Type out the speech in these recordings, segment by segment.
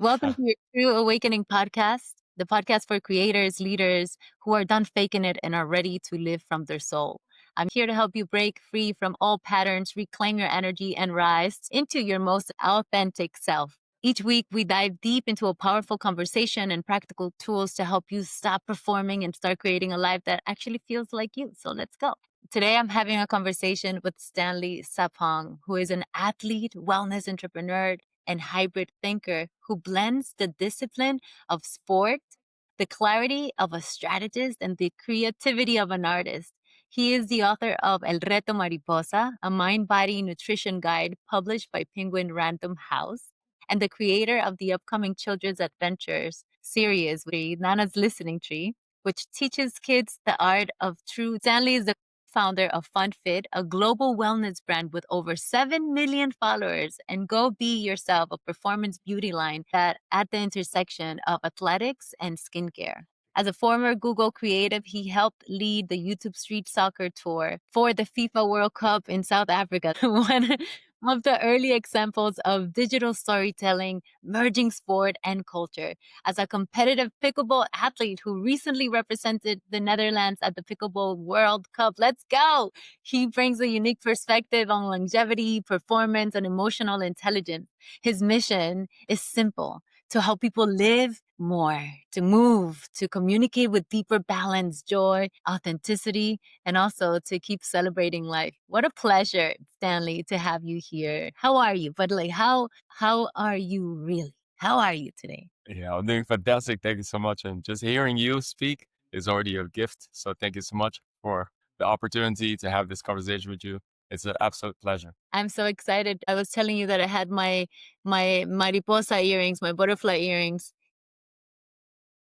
Welcome to your True Awakening podcast, the podcast for creators, leaders who are done faking it and are ready to live from their soul. I'm here to help you break free from all patterns, reclaim your energy, and rise into your most authentic self. Each week, we dive deep into a powerful conversation and practical tools to help you stop performing and start creating a life that actually feels like you. So let's go. Today, I'm having a conversation with Stanley Sarpong, who is an athlete, wellness entrepreneur, and hybrid thinker who blends the discipline of sport, the clarity of a strategist, and the creativity of an artist. He is the author of El Reto Mariposa, a mind-body nutrition guide published by Penguin Random House, and the creator of the upcoming Children's Adventures series, Nana's Listening Tree, which teaches kids the art of true. Stanley is the founder of FunFit, a global wellness brand with over 7 million followers, and Go Be Yourself, a performance beauty line that at the intersection of athletics and skincare. As a former Google creative, he helped lead the YouTube Street Soccer Tour for the FIFA World Cup in South Africa, one of the early examples of digital storytelling, merging sport and culture. As a competitive pickleball athlete who recently represented the Netherlands at the Pickleball World Cup, let's go! He brings a unique perspective on longevity, performance, and emotional intelligence. His mission is simple: to help people live more, to move, to communicate with deeper balance, joy, authenticity, and also to keep celebrating life. What a pleasure, Stanley, to have you here. How are you? But like, how are you really? How are you today? Yeah, I'm doing fantastic. Thank you so much. And just hearing you speak is already a gift. So thank you so much for the opportunity to have this conversation with you. It's an absolute pleasure. I'm so excited. I was telling you that I had my mariposa earrings, my butterfly earrings.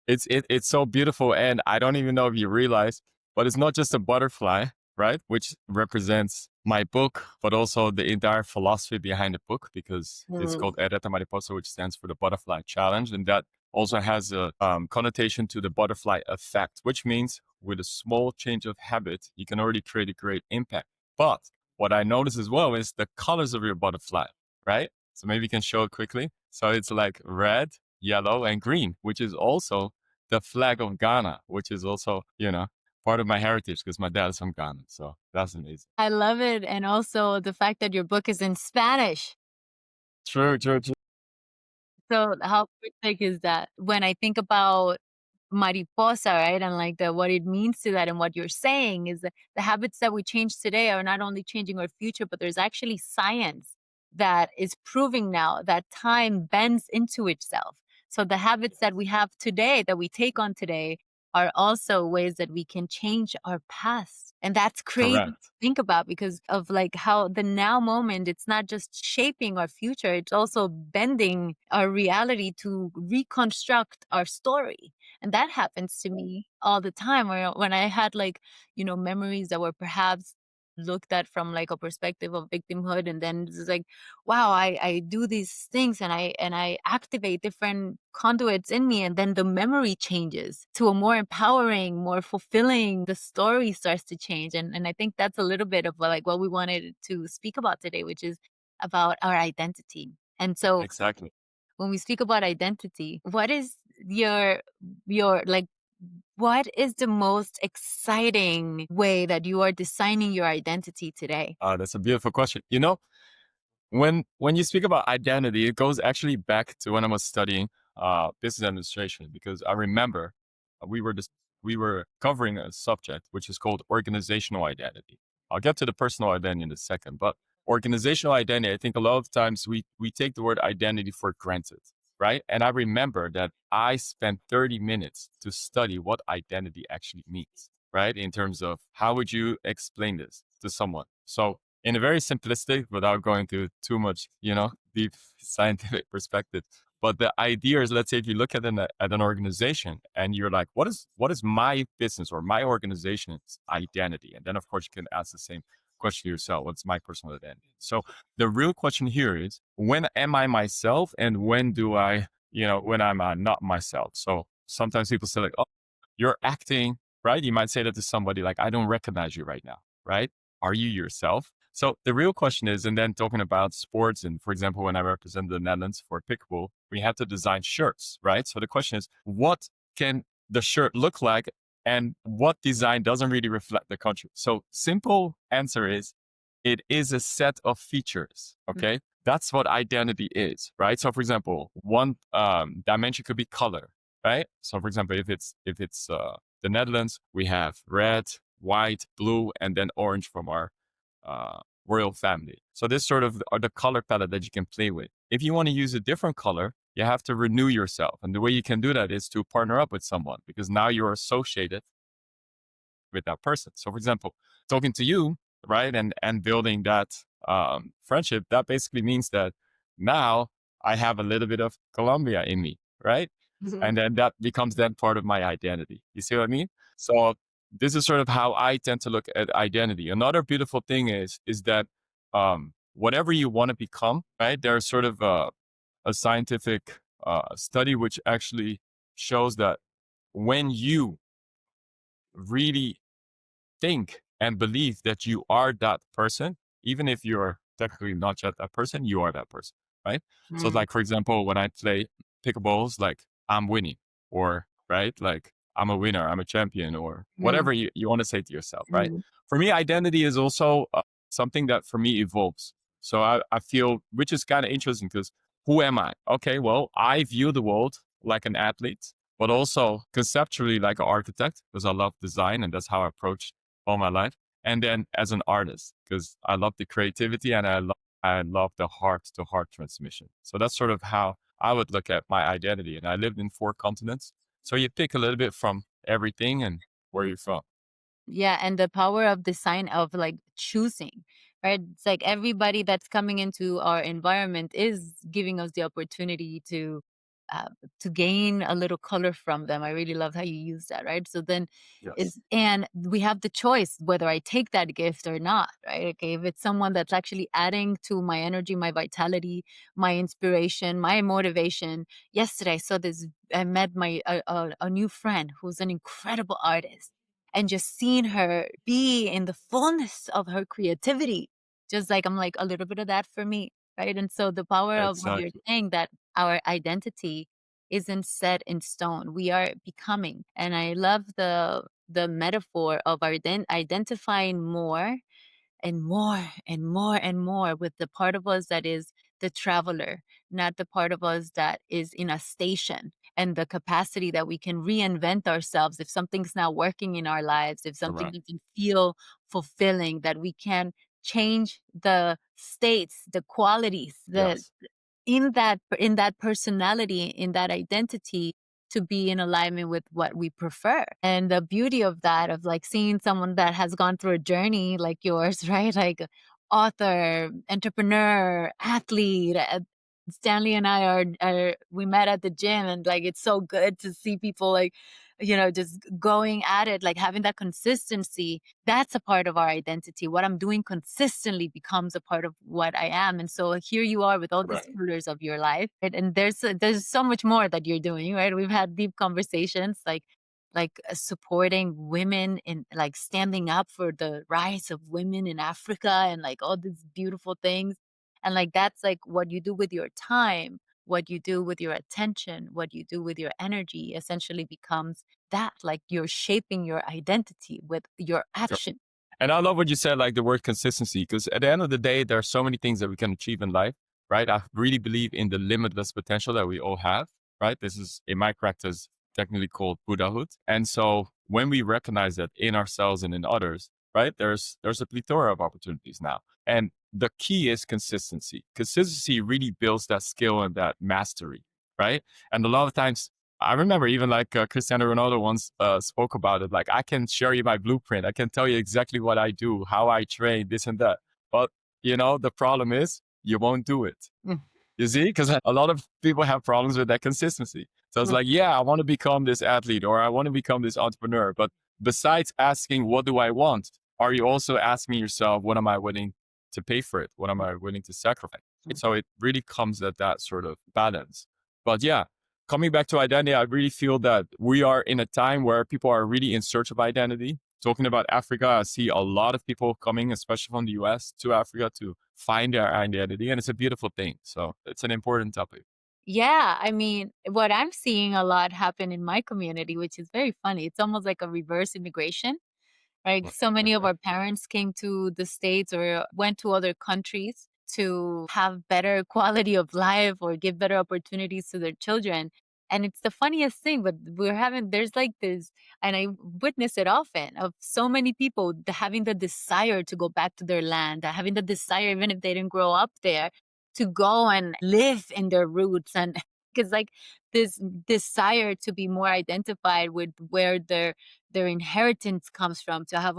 It's so beautiful, and I don't even know if you realize, but it's not just a butterfly, right? Which represents my book, but also the entire philosophy behind the book, because it's called Ereta Mariposa, which stands for the Butterfly Challenge, and that also has a connotation to the butterfly effect, which means with a small change of habit, you can already create a great impact. But what I notice as well is the colors of your butterfly, right? So maybe you can show it quickly. So it's like red, yellow, and green, which is also the flag of Ghana, which is also, part of my heritage because my dad is from Ghana. So that's amazing. I love it. And also the fact that your book is in Spanish. True, true, true. So how perfect is that? When I think about mariposa, right? And like what it means to that and what you're saying is that the habits that we change today are not only changing our future, but there's actually science that is proving now that time bends into itself. So the habits that we have today, that we take on today, are also ways that we can change our past. And that's crazy to Correct. think about because of like how the now moment, it's not just shaping our future, it's also bending our reality to reconstruct our story. And that happens to me all the time where when I had like, memories that were perhaps looked at from like a perspective of victimhood, and then it's like, wow, I do these things and I activate different conduits in me, and then the memory changes to a more empowering, more fulfilling, the story starts to change. And I think that's a little bit of like what we wanted to speak about today, which is about our identity. And so Exactly. when we speak about identity, what is your like what is the most exciting way that you are designing your identity today? That's a beautiful question. When you speak about identity, it goes actually back to when I was studying business administration, because I remember we were just we were covering a subject which is called organizational identity. I'll get to the personal identity in a second, but organizational identity, I think a lot of times we take the word identity for granted, right? And I remember that I spent 30 minutes to study what identity actually means, right? In terms of how would you explain this to someone? So in a very simplistic, without going to too much, deep scientific perspective. But the idea is, let's say if you look at an organization and you're like, what is my business or my organization's identity? And then of course you can ask the same question to yourself. What's my personal identity? So the real question here is, when am I myself and when do I, when I'm not myself? So sometimes people say like, oh, you're acting, right? You might say that to somebody like, I don't recognize you right now, right? Are you yourself? So the real question is, and then talking about sports, and for example, when I represent the Netherlands for pickleball, we have to design shirts, right? So the question is, what can the shirt look like, and what design doesn't really reflect the country? So simple answer is, it is a set of features. Okay, that's what identity is, right? So for example, one dimension could be color, right? So for example, if it's the Netherlands, we have red, white, blue, and then orange from our royal family. So this sort of are the color palette that you can play with. If you want to use a different color, you have to renew yourself. And the way you can do that is to partner up with someone, because now you're associated with that person. So for example, talking to you, right, and building that friendship, that basically means that now I have a little bit of Colombia in me, right? And then that becomes then part of my identity. You see what I mean? So this is sort of how I tend to look at identity. Another beautiful thing is that whatever you want to become, right? There's sort of a scientific study which actually shows that when you really think and believe that you are that person, even if you're technically not yet that person, you are that person, right? So, like, for example, when I play pickleballs, like, I'm winning, or, right, like, I'm a winner, I'm a champion, or whatever you want to say to yourself, right? For me, identity is also something that for me evolves. So, I feel, which is kind of interesting, because who am I? Okay, well, I view the world like an athlete, but also conceptually like an architect, because I love design and that's how I approach all my life. And then as an artist, because I love the creativity, and I love the heart to heart transmission. So that's sort of how I would look at my identity. And I lived in 4 continents. So you pick a little bit from everything and where you're from. Yeah, and the power of design of like choosing, right? It's like everybody that's coming into our environment is giving us the opportunity uh, to gain a little color from them. I really love how you use that, right? So then Yes. is and we have the choice whether I take that gift or not, right? Okay, if it's someone that's actually adding to my energy, my vitality, my inspiration, my motivation. Yesterday, I saw this. I met a new friend who's an incredible artist, and just seeing her be in the fullness of her creativity, just like I'm like a little bit of that for me, right? And so the power of what you're Exactly. saying, that our identity isn't set in stone, we are becoming. And I love the metaphor of our identifying more and more and more and more with the part of us that is the traveler, not the part of us that is in a station, and the capacity that we can reinvent ourselves if something's not working in our lives, if something Correct. doesn't feel fulfilling, that we can change the states, the qualities, the Yes. in that personality, in that identity, to be in alignment with what we prefer. And the beauty of that, of like seeing someone that has gone through a journey like yours, right? Like author, entrepreneur, athlete. Stanley and I are we met at the gym, and like it's so good to see people like, just going at it, like having that consistency. That's a part of our identity. What I'm doing consistently becomes a part of what I am. And so here you are with all these Correct. pillars of your life, right? And there's so much more that you're doing, right? We've had deep conversations, like supporting women, and like standing up for the rights of women in Africa, and like all these beautiful things. And like that's like what you do with your time, what you do with your attention, what you do with your energy essentially becomes that. Like you're shaping your identity with your action. And I love what you said, like the word consistency, because at the end of the day, there are so many things that we can achieve in life, right? I really believe in the limitless potential that we all have, right? This is in my practice technically called Buddhahood. And so when we recognize that in ourselves and in others, right, there's a plethora of opportunities now. And the key is consistency. Consistency really builds that skill and that mastery, right? And a lot of times I remember even like Cristiano Ronaldo once spoke about it. Like, I can share you my blueprint. I can tell you exactly what I do, how I train, this and that. But, the problem is you won't do it. Mm. You see? Because a lot of people have problems with that consistency. So it's like, yeah, I want to become this athlete, or I want to become this entrepreneur. But besides asking, what do I want? Are you also asking yourself, what am I willing to pay for it? What am I willing to sacrifice? So it really comes at that sort of balance. But yeah, coming back to identity, I really feel that we are in a time where people are really in search of identity. talking about Africa, I see a lot of people coming, especially from the US, to Africa to find their identity, and it's a beautiful thing. So it's an important topic. Yeah, I mean, what I'm seeing a lot happen in my community, which is very funny. It's almost like a reverse immigration, right? So many of our parents came to the States or went to other countries to have better quality of life or give better opportunities to their children. And it's the funniest thing, but there's like this, and I witness it often of so many people having the desire to go back to their land, having the desire, even if they didn't grow up there, to go and live in their roots. And because like this desire to be more identified with where their inheritance comes from, to have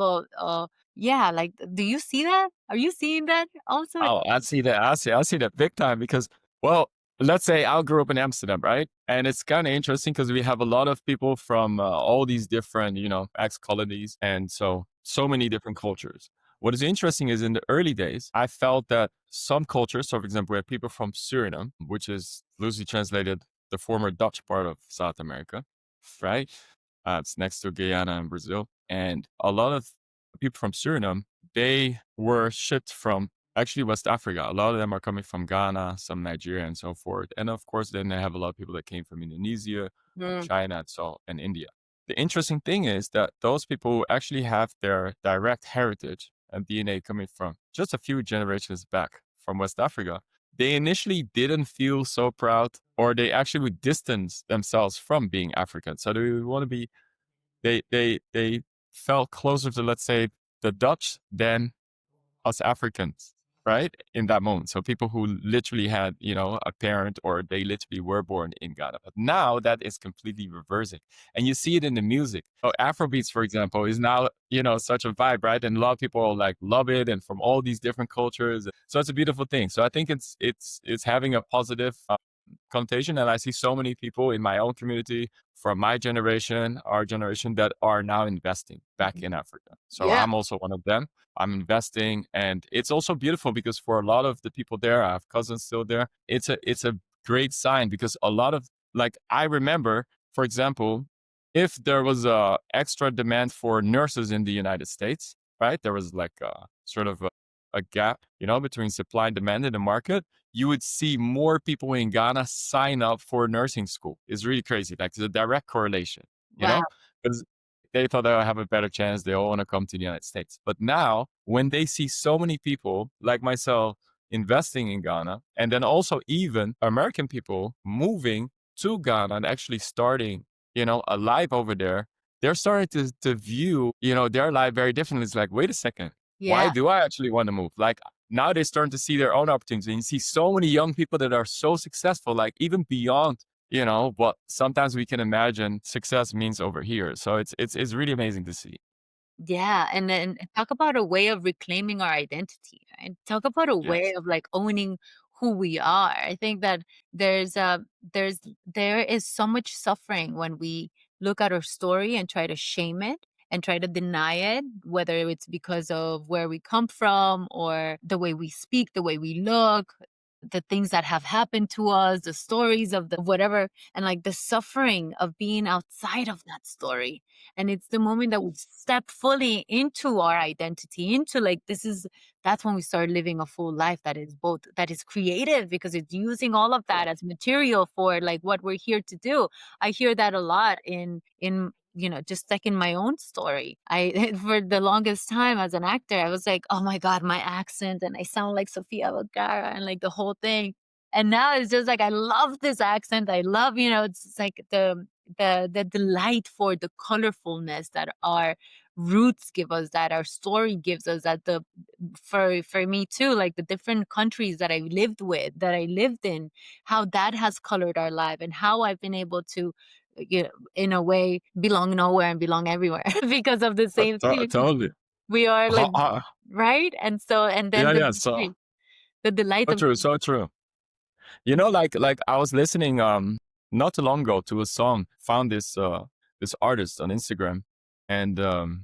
yeah, like, do you see that? Are you seeing that also? Oh, I see that. I see that big time because, well, let's say I grew up in Amsterdam, right? And it's kind of interesting because we have a lot of people from all these different, ex-colonies, and so many different cultures. What is interesting is in the early days, I felt that some cultures, so for example, we have people from Suriname, which is loosely translated the former Dutch part of South America, right? It's next to Guyana and Brazil, and a lot of people from Suriname, they were shipped from actually West Africa. A lot of them are coming from Ghana, some Nigeria, and so forth. And of course, then they have a lot of people that came from Indonesia, Mm, China, and India. The interesting thing is that those people who actually have their direct heritage and DNA coming from just a few generations back from West Africa, they initially didn't feel so proud, or they actually would distance themselves from being African. So they would want to be they felt closer to, let's say, the Dutch than us Africans, right? In that moment. So people who literally had, a parent, or they literally were born in Ghana. But now that is completely reversing. And you see it in the music. So Afrobeats, for example, is now, such a vibe, right? And a lot of people like love it, and from all these different cultures. So it's a beautiful thing. So I think it's having a positive connotation. And I see so many people in my own community from my generation, our generation, that are now investing back in Africa. So yeah. I'm also one of them. I'm investing, and it's also beautiful because for a lot of the people there, I have cousins still there. It's a great sign because a lot of, like, I remember, for example, if there was a extra demand for nurses in the United States, right? There was like a sort of a gap, between supply and demand in the market. You would see more people in Ghana sign up for nursing school. It's really crazy. Like, there's a direct correlation, Wow. because they thought they'll have a better chance. They all want to come to the United States. But now, when they see so many people like myself investing in Ghana, and then also even American people moving to Ghana and actually starting, a life over there, they're starting to view, their life very differently. It's like, wait a second, why Yeah. do I actually want to move? Like, now they're starting to see their own opportunities. And you see so many young people that are so successful, like even beyond, what sometimes we can imagine success means over here. So it's really amazing to see. Yeah, and then talk about a way of reclaiming our identity, right? Talk about a way Yes. of like owning who we are. I think that there's a there is so much suffering when we look at our story and try to shame it and try to deny it, whether it's because of where we come from or the way we speak, the way we look, the things that have happened to us, the stories of the whatever, and like the suffering of being outside of that story. And it's the moment that we step fully into our identity, into like, that's when we start living a full life that is both, that is creative, because it's using all of that as material for like what we're here to do. I hear that a lot in just like in my own story. I for the longest time as an actor, I was like, oh my God, my accent, and I sound like Sofia Vergara and like the whole thing. And now it's just like I love this accent. I love, it's like the delight for the colorfulness that our roots give us, that our story gives us, that the for me too, like the different countries that I lived with, that I lived in, how that has colored our life, and how I've been able to, in a way, belong nowhere and belong everywhere because of the same thing. Totally. We are like, Uh, uh, right, and so, and then yeah, yeah. So, the delight so of, true. So true. Like I was listening not too long ago to a song, found this artist on Instagram, and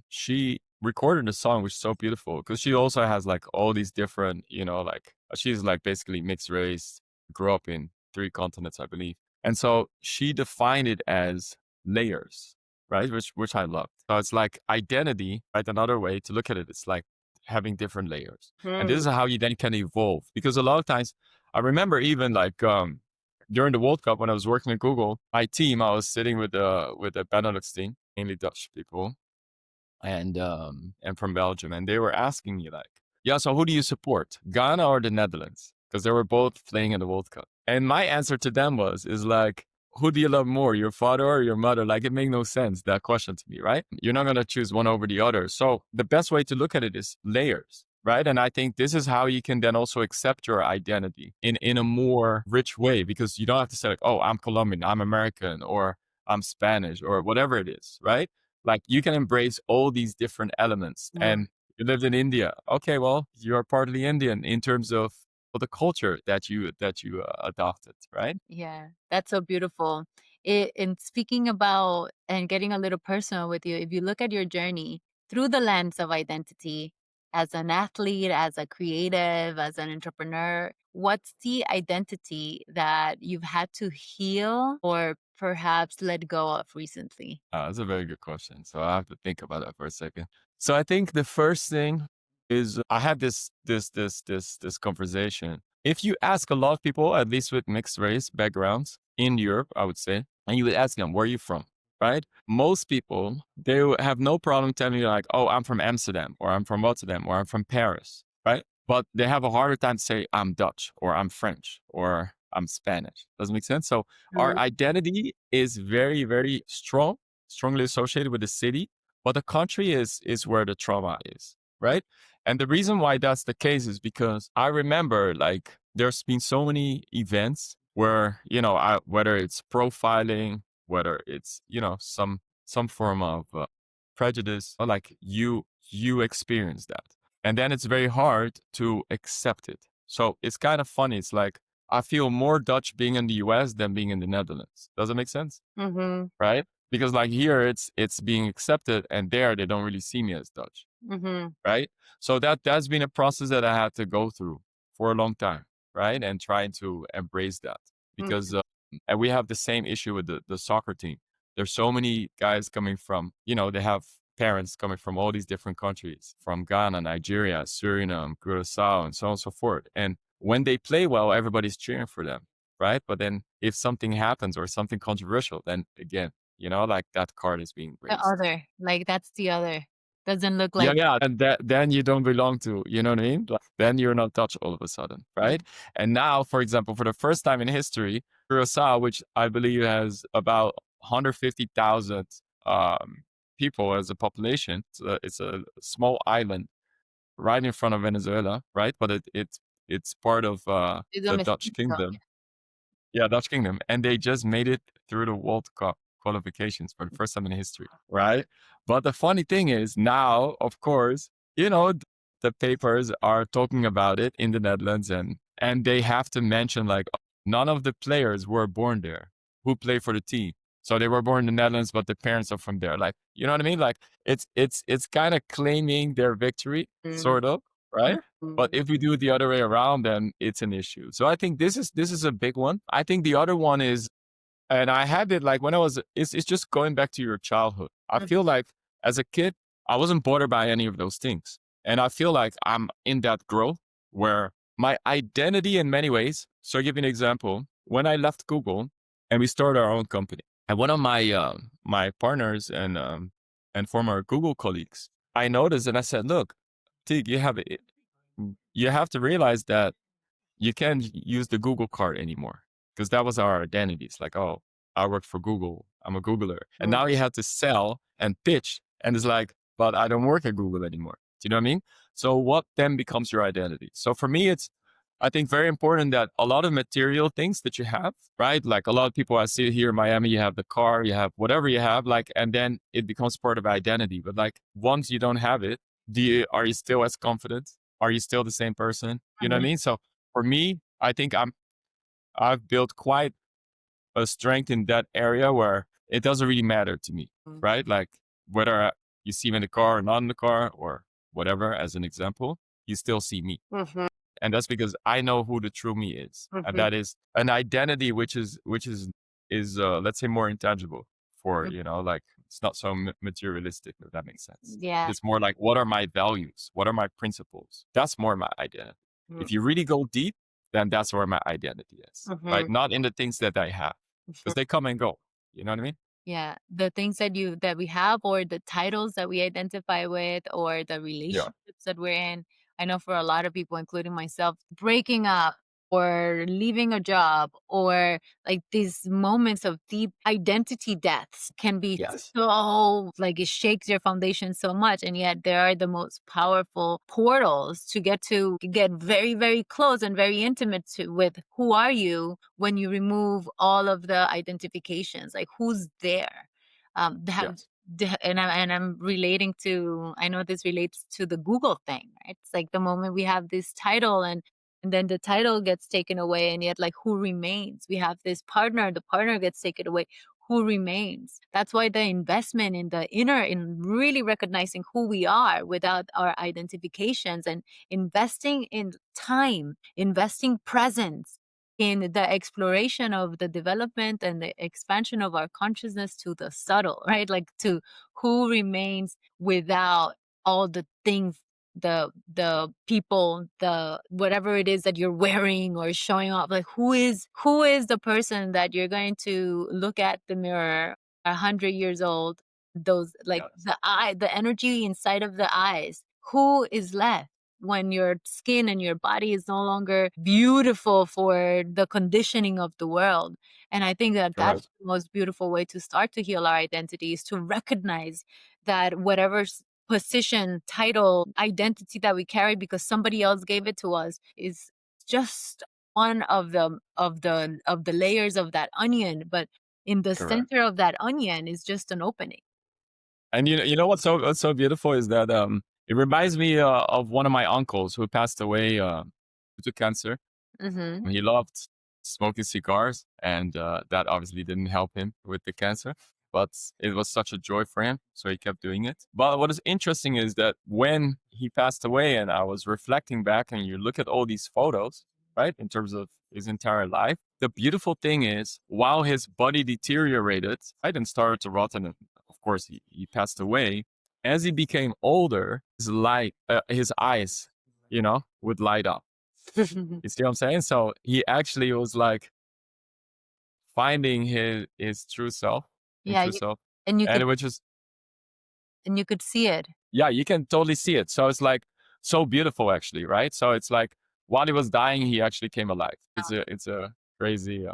she recorded a song which is so beautiful because she also has like all these different, like she's like basically mixed race, grew up in three continents, I believe. And so she defined it as layers, right? Which I loved. So it's like identity, right? Another way to look at it, it's like having different layers. And this is how you then can evolve. Because a lot of times, I remember even like during the World Cup when I was working at Google, my team, I was sitting with the Benelux team, mainly Dutch people, and from Belgium, and they were asking me like, "Yeah, so who do you support, Ghana or the Netherlands?" Because they were both playing in the World Cup, and my answer to them is like, "Who do you love more, your father or your mother?" Like, it made no sense, that question to me, right? You're not gonna choose one over the other. So the best way to look at it is layers, right? And I think this is how you can then also accept your identity in a more rich way, because you don't have to say like, "Oh, I'm Colombian, I'm American, or I'm Spanish," or whatever it is, right? Like, you can embrace all these different elements. And you lived in India. Okay, well, you're partly Indian in terms of the culture that you adopted, right? Yeah, that's so beautiful. And speaking about and getting a little personal with you, if you look at your journey through the lens of identity as an athlete, as a creative, as an entrepreneur, what's the identity that you've had to heal or perhaps let go of recently? That's a very good question. So I have to think about that for a second. So I think the first thing is I had this conversation. If you ask a lot of people, at least with mixed race backgrounds in Europe, I would say, and you would ask them, where are you from? Right? Most people, they have no problem telling you like, oh, I'm from Amsterdam, or I'm from Rotterdam, or I'm from Paris, right? But they have a harder time to say I'm Dutch, or I'm French, or I'm Spanish. Does it make sense? So our identity is very, very strongly associated with the city, but the country is where the trauma is, right? And the reason why that's the case is because I remember like there's been so many events where, whether it's profiling, whether it's, some form of prejudice, or like you experience that. And then it's very hard to accept it. So it's kind of funny. It's like I feel more Dutch being in the US than being in the Netherlands. Does it make sense? Mm-hmm. Right? Because like here it's being accepted, and there they don't really see me as Dutch. Mm-hmm. Right? So that's been a process that I had to go through for a long time, right? And trying to embrace that, because and we have the same issue with the soccer team. There's so many guys coming from, they have parents coming from all these different countries, from Ghana, Nigeria, Suriname, Curacao, and so on and so forth. And when they play well, everybody's cheering for them, right? But then if something happens or something controversial, then again, like that card is being The raised. other, like that's the other. Doesn't look Yeah, like. yeah, and then you don't belong to, you know what I mean? Like, then you're not Dutch all of a sudden, right? And now, for example, for the first time in history, Curacao, which I believe has about 150,000 people as a population, it's a small island right in front of Venezuela, right? But it's part of It's a the Dutch mestizo. kingdom. Yeah, Dutch Kingdom. And they just made it through the World Cup qualifications for the first time in history, right? But the funny thing is now, of course, the papers are talking about it in the Netherlands, and they have to mention like none of the players were born there who play for the team. So they were born in the Netherlands, but the parents are from there. Like, you know what I mean? Like it's kind of claiming their victory, sort of, right? But if we do it the other way around, then it's an issue. So I think this is a big one. I think the other one is, and I had it like when it's just going back to your childhood. I feel like as a kid, I wasn't bothered by any of those things. And I feel like I'm in that growth where my identity in many ways. So I'll give you an example. When I left Google and we started our own company, and one of my partners and former Google colleagues, I noticed and I said, look, Tig, you have to realize that you can't use the Google card anymore, because that was our identity. It's like, oh, I work for Google. I'm a Googler. And now you have to sell and pitch. And it's like, but I don't work at Google anymore. Do you know what I mean? So what then becomes your identity? So for me, it's, I think, very important that a lot of material things that you have, right? Like a lot of people I see here in Miami, you have the car, you have whatever you have, like, and then it becomes part of identity. But like once you don't have it, are you still as confident? Are you still the same person? You know what I mean? So for me, I think I've built quite a strength in that area where it doesn't really matter to me, right? Like whether you see me in the car or not in the car or whatever, as an example, you still see me. And that's because I know who the true me is. And that is an identity which is let's say more intangible for, like It's not so materialistic, if that makes sense. Yeah. It's more like, what are my values? What are my principles? That's more my identity. If you really go deep, then that's where my identity is, right? Mm-hmm. Not in the things that I have, because they come and go. You know what I mean? Yeah, the things that we have, or the titles that we identify with, or the Yeah. relationships that we're in. I know for a lot of people, including myself, breaking up or leaving a job, or like these moments of deep identity deaths can be Yes. so, like, it shakes your foundation so much, and yet there are the most powerful portals to get very, very close and very intimate with who are you when you remove all of the identifications, like who's there. Have Yes. and I'm relating to, I know this relates to the Google thing, right? It's like the moment we have this title, and then the title gets taken away, and yet, like, who remains? We have this partner, the partner gets taken away. Who remains? That's why the investment in the inner, in really recognizing who we are without our identifications, and investing in time, investing presence in the exploration of the development and the expansion of our consciousness to the subtle, right? Like, to who remains without all the things, the people, the whatever it is that you're wearing or showing off. Like, who is the person that you're going to look at the mirror 100 years old, those, like, Yes. the energy inside of the eyes, who is left when your skin and your body is no longer beautiful for the conditioning of the world. And I think that that's Correct. the most beautiful way to start to heal our identity, is to recognize that whatever position, title, identity that we carry because somebody else gave it to us is just one of the layers of that onion. But in the Correct. center of that onion is just an opening. And what's so beautiful is that it reminds me of one of my uncles who passed away due to cancer. Hmm. He loved smoking cigars, and that obviously didn't help him with the cancer. But it was such a joy for him, so he kept doing it. But what is interesting is that when he passed away, and I was reflecting back, and you look at all these photos, right, in terms of his entire life, the beautiful thing is, while his body deteriorated, right, and started to rot, and of course he passed away, as he became older, his eyes, would light up. You see what I'm saying? So he actually was like finding his true self, and Yeah, true self, and you could and which is, and you could see it. yeah, you can totally see it. So it's like so beautiful, actually, right? So it's like while he was dying, he actually came alive. It's a crazy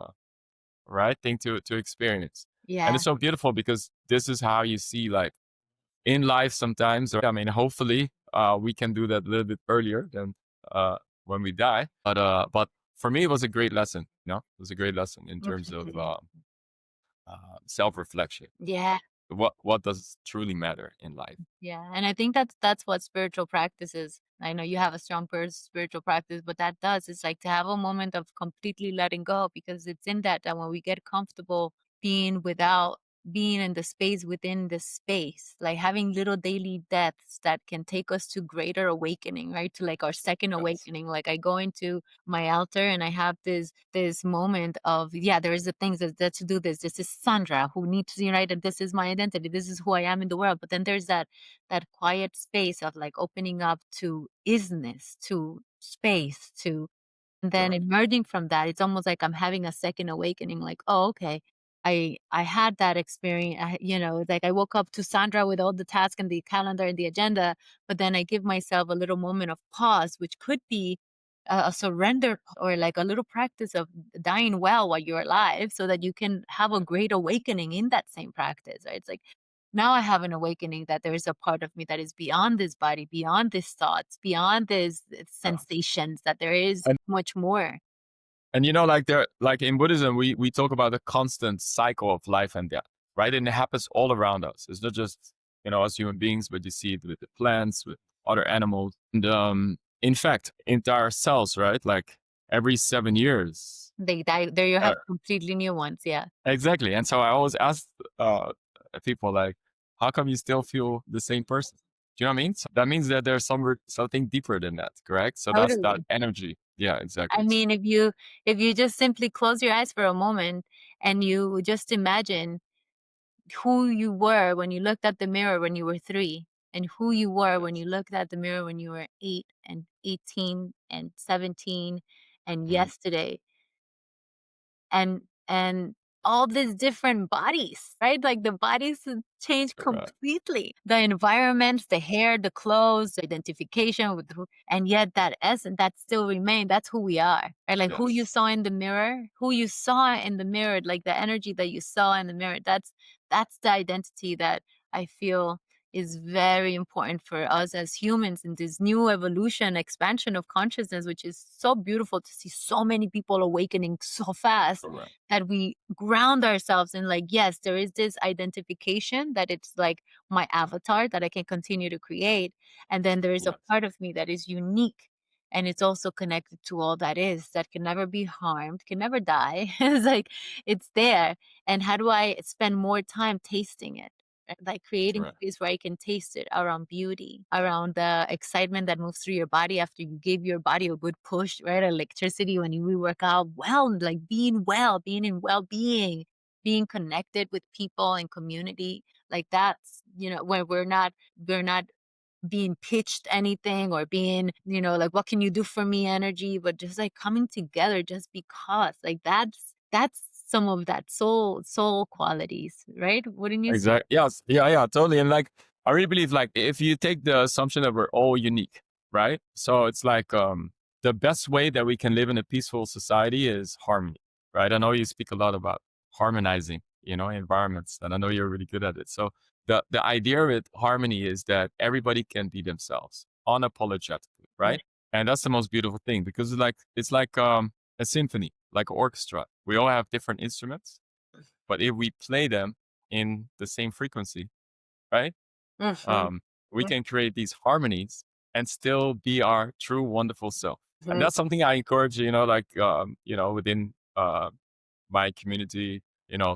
right thing to experience, and Yeah. it's so beautiful because this is how you see, like, in life sometimes. Or, I mean, hopefully, we can do that a little bit earlier than when we die. But for me, it was a great lesson. It was a great lesson in terms of Mhm. self reflection. Yeah. What does truly matter in life? Yeah, and I think that's what spiritual practice is. I know you have a strong spiritual practice, but that does, it's like to have a moment of completely letting go, because it's in that when we get comfortable being without being in the space within the space, like having little daily deaths that can take us to greater awakening, right? To, like, our second Yes. awakening. Like, I go into my altar and I have this moment of, yeah, there is the things that to do this. This is Sandra who needs to unite, and this is my identity. This is who I am in the world. But then there's that quiet space of, like, opening up to isness, to space, to, and then Correct. emerging from that. It's almost like I'm having a second awakening, like, oh, okay. I had that experience. It's like I woke up to Sandra with all the tasks and the calendar and the agenda, but then I give myself a little moment of pause, which could be a surrender, or like a little practice of dying well while you're alive, so that you can have a great awakening in that same practice, right? It's like, now I have an awakening that there is a part of me that is beyond this body, beyond these thoughts, beyond these Yeah. sensations, that there is And much more. like in Buddhism, we talk about the constant cycle of life and death, right? And it happens all around us. It's not just us human beings, but you see it with the plants, with other animals, and in fact, entire cells, right? Like every 7 years. They die. There you Uh, have completely new ones. Yeah. exactly. And so I always ask uh, people, like, how come you still feel the same person? Do you know what I mean? So that means that there's something deeper than that, correct? So that's that Totally. energy. Yeah, I exactly. mean, if you just simply close your eyes for a moment and you just imagine who you were when you looked at the mirror when you were 3, and who you were when Yes. you looked at the mirror when you were 8 and 18 and 17 and Mhm. yesterday, and all these different bodies, right? Like the bodies change Correct. completely. The environments, the hair, the clothes, the identification with who, and yet that essence that still remain. That's who we are, right? Like who you Yes. saw in the mirror, who you saw in the mirror, like the energy that you saw in the mirror. That's the identity that I feel is very important for us as humans in this new evolution, expansion of consciousness, which is so beautiful to see so many people awakening so fast Correct. that we ground ourselves in, like, yes, there is this identification that it's like my avatar that I can continue to create. And then there is a Yes. part of me that is unique. And it's also connected to all that is, that can never be harmed, can never die. It's like it's there. And how do I spend more time tasting it? Like creating Correct. space where I can taste it around beauty, around the excitement that moves through your body after you give your body a good push, right? Electricity when you work out, well, like being well, being in well-being, being connected with people and community. Like that's, when we're not being pitched anything or being, like, what can you do for me energy, but just like coming together just because, like that's some of that soul qualities, right? Wouldn't you say? Exactly. Yes. Yeah. Yeah. Totally. And like, I really believe like if you take the assumption that we're all unique, right? So it's like the best way that we can live in a peaceful society is harmony, right? I know you speak a lot about harmonizing, environments, and I know you're really good at it. So the idea with harmony is that everybody can be themselves unapologetically, right? And that's the most beautiful thing because it's like a symphony, like an orchestra. We all have different instruments, but if we play them in the same frequency, right? Mhm, Um, we can create these harmonies and still be our true wonderful self. And mhm, that's something I encourage, within my community,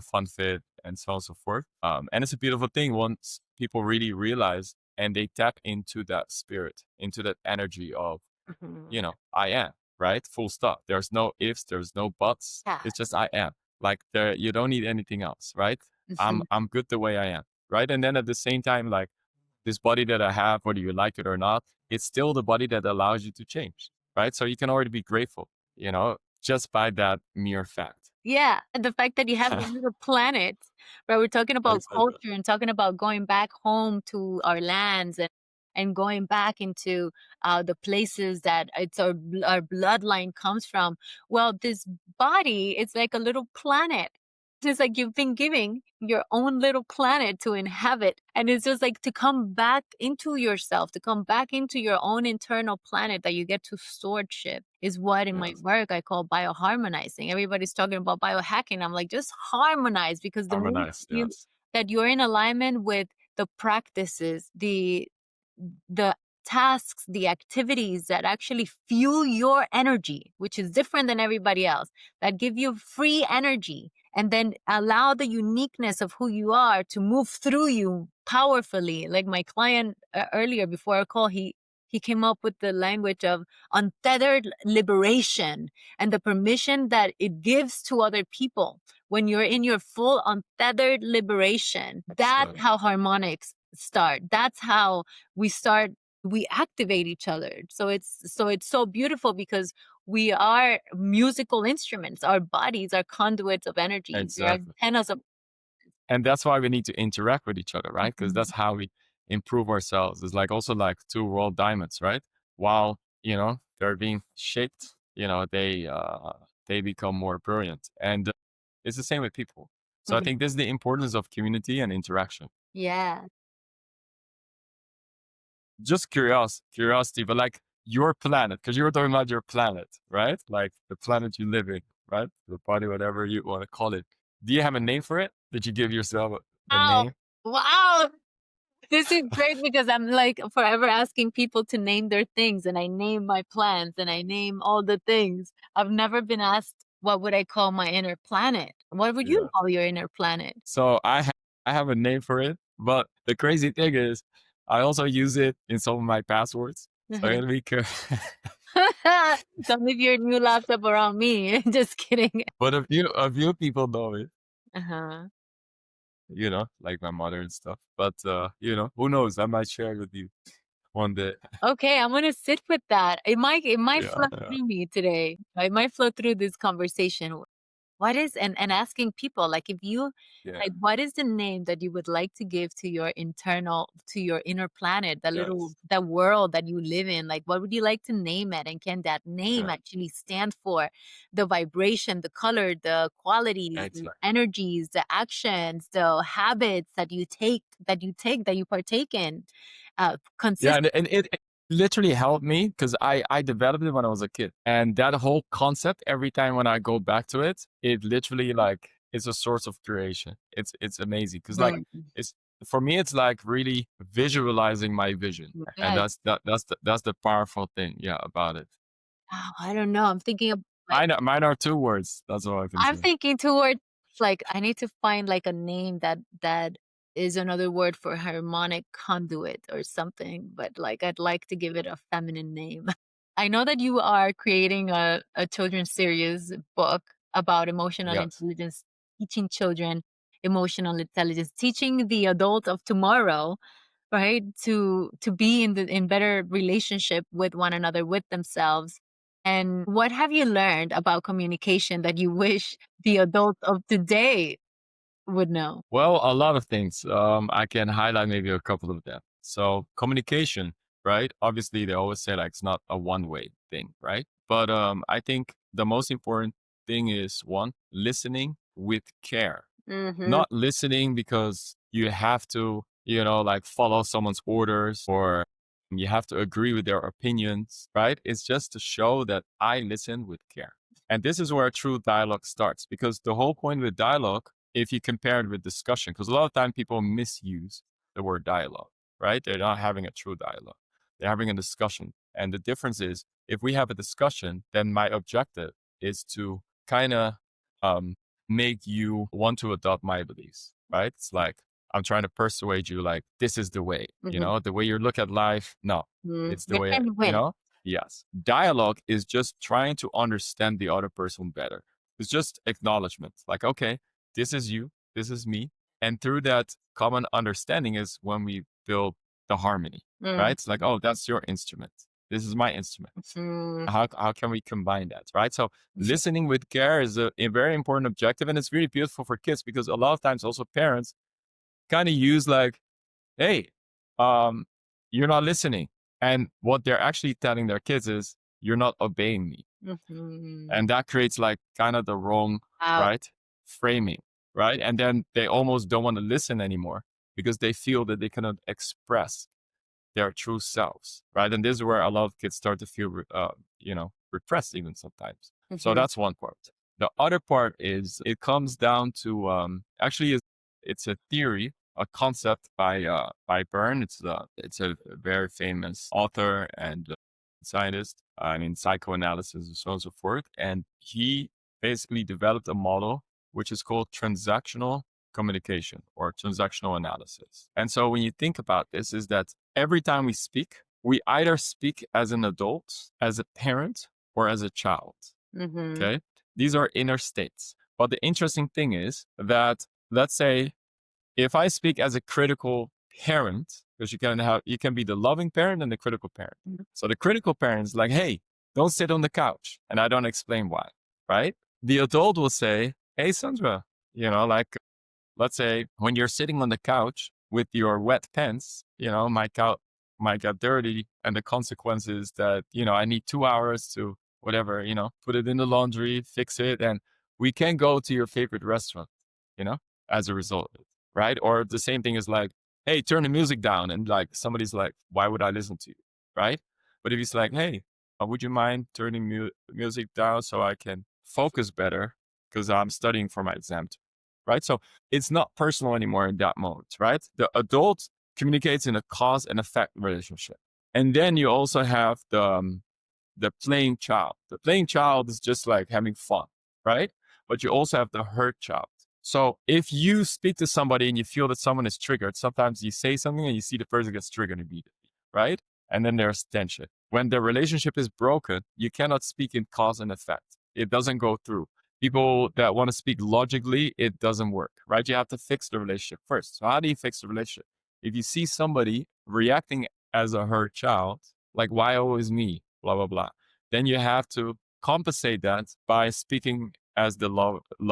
fun fit and so on and so forth. And it's a beautiful thing once people really realize and they tap into that spirit, into that energy of, mhm. I am, right? Full stop. There's no ifs, there's no buts. Yeah. It's just I am. Like there you don't need anything else, right? I'm Mhm. I'm good the way I am. Right. And then at the same time, like this body that I have, whether you like it or not, it's still the body that allows you to change. Right. So you can already be grateful, just by that mere fact. Yeah, and the fact that you have your little planet, right? We're talking about Exactly. culture and talking about going back home to our lands and going back into the places that it's our bloodline comes from. Well, this body, it's like a little planet. It's like you've been giving your own little planet to inhabit. And it's just like to come back into yourself, to come back into your own internal planet that you get to stewardship is what in my Yes. work I call bioharmonizing. Everybody's talking about biohacking. I'm like, just harmonize, because the moment Harmonize. you Yes. that you're in alignment with the practices, the tasks, the activities that actually fuel your energy, which is different than everybody else, that give you free energy and then allow the uniqueness of who you are to move through you powerfully. Like my client earlier before our call, he came up with the language of untethered liberation and the permission that it gives to other people when you're in your full untethered liberation. That's Excellent. how harmonics start. That's how we activate each other. So it's so beautiful because we are musical instruments. Our bodies are conduits of energy. We are Exactly. antennas of. And that's why we need to interact with each other, right? Because Mhm, that's how we improve ourselves. It's like also like two world diamonds, right? While they're being shaped, they become more brilliant, and it's the same with people. So I mhm. think this is the importance of community and interaction. Yeah. Just curiosity, but like your planet, because you were talking about your planet, right? Like the planet you live in, right? The body, whatever you want to call it. Do you have a name for it? Did you give yourself a Wow. name? Wow. This is great because I'm like forever asking people to name their things, and I name my plants and I name all the things. I've never been asked what would I call my inner planet. What would you Yeah. call your inner planet? So I have a name for it, but the crazy thing is, I also use it in some of my passwords. So I Uh-huh. gotta be careful. Don't leave your new laptop around me. Just kidding. But a few people know it. Uh-huh. like my mother and stuff. But who knows? I might share it with you one day. Okay, I'm gonna sit with that. It might Yeah, flow yeah, through me today. It might flow through this conversation. What is and asking people, like, if you yeah. like, what is the name that you would like to give to your inner planet, Yes, that world that you live in? Like, what would you like to name it? And can that name yeah, actually stand for the vibration, the color, the qualities, the exactly. energies, the actions, the habits that you partake in? Yeah, Consist and it literally helped me because I developed it when I was a kid, and that whole concept, every time when I go back to it, it literally like is a source of creation. It's amazing because like Mm, it's for me, it's like really visualizing my vision, and yes. that's the powerful thing, yeah, about it. Oh, I don't know. I'm thinking of like Mine are two words. That's all I can I'm say. thinking towards like I need to find like a name that is another word for harmonic conduit or something, but like I'd like to give it a feminine name. I know that you are creating a children's series book about emotional Yes. intelligence, teaching children emotional intelligence, teaching the adult of tomorrow, right, to be in better relationship with one another, with themselves. And what have you learned about communication that you wish the adults of today would know? Well, a lot of things. I can highlight maybe a couple of them. So communication, right? Obviously, they always say like it's not a one-way thing, right? But I think the most important thing is one, listening with care. Mhm, Not listening because you have to, like follow someone's orders or you have to agree with their opinions, right? It's just to show that I listen with care. And this is where true dialogue starts because the whole point with dialogue, if you compare it with discussion, because a lot of time people misuse the word dialogue, right? They're not having a true dialogue. They're having a discussion. And the difference is if we have a discussion, then my objective is to kind of um, make you want to adopt my beliefs, right? It's like I'm trying to persuade you, like, this is the way, mhm, the way you look at life. No, it's the way, win-win. Yes. Dialogue is just trying to understand the other person better. It's just acknowledgement. Like, okay, this is you, this is me. And through that common understanding is when we build the harmony, right? Mhm, It's like, oh, that's your instrument. This is my instrument. mhm, How can we combine that, right? So listening with care is a very important objective, and it's really beautiful for kids because a lot of times also parents kind of use like, hey, um, you're not listening, and what they're actually telling their kids is you're not obeying me, mhm. and that creates like kind of the wrong, Wow. right, framing, right, and then they almost don't want to listen anymore because they feel that they cannot express their true selves, right? And this is where a lot of kids start to feel, repressed even sometimes. So Mhm, that's one part. The other part is it comes down to actually it's a theory, a concept by Byrne. It's a very famous author and scientist. I mean psychoanalysis and so on and so forth. And he basically developed a model which is called transactional communication or transactional analysis. And so when you think about this, is that every time we either speak as an adult, as a parent, or as a child. mhm, Okay. These are inner states. But the interesting thing is that, let's say, if I speak as a critical parent, because you can be the loving parent and the critical parent. mhm, So the critical parent is like, hey, don't sit on the couch. And I don't explain why. Right. The adult will say, hey, Sandra, like let's say when you're sitting on the couch with your wet pants, might get dirty, and the consequence is that I need 2 hours to whatever, put it in the laundry, fix it, and we can go to your favorite restaurant, you know, as a result of it, right? Or the same thing is like, hey, turn the music down, and like somebody's like, why would I listen to you, right? But if he's like, hey, would you mind turning music down so I can focus better because I'm studying for my exam, right? So it's not personal anymore in that moment, right? The adult communicates in a cause and effect relationship. And then you also have the playing child. The playing child is just like having fun, right? But you also have the hurt child. So if you speak to somebody and you feel that someone is triggered, sometimes you say something and you see the person gets triggered immediately, right? And then there's tension. When the relationship is broken, you cannot speak in cause and effect. It doesn't go through People that want to speak logically, it doesn't work, right? You have to fix the relationship first. So how do you fix the relationship? If you see somebody reacting as a hurt child, like why always me, blah blah blah, then you have to compensate that by speaking as the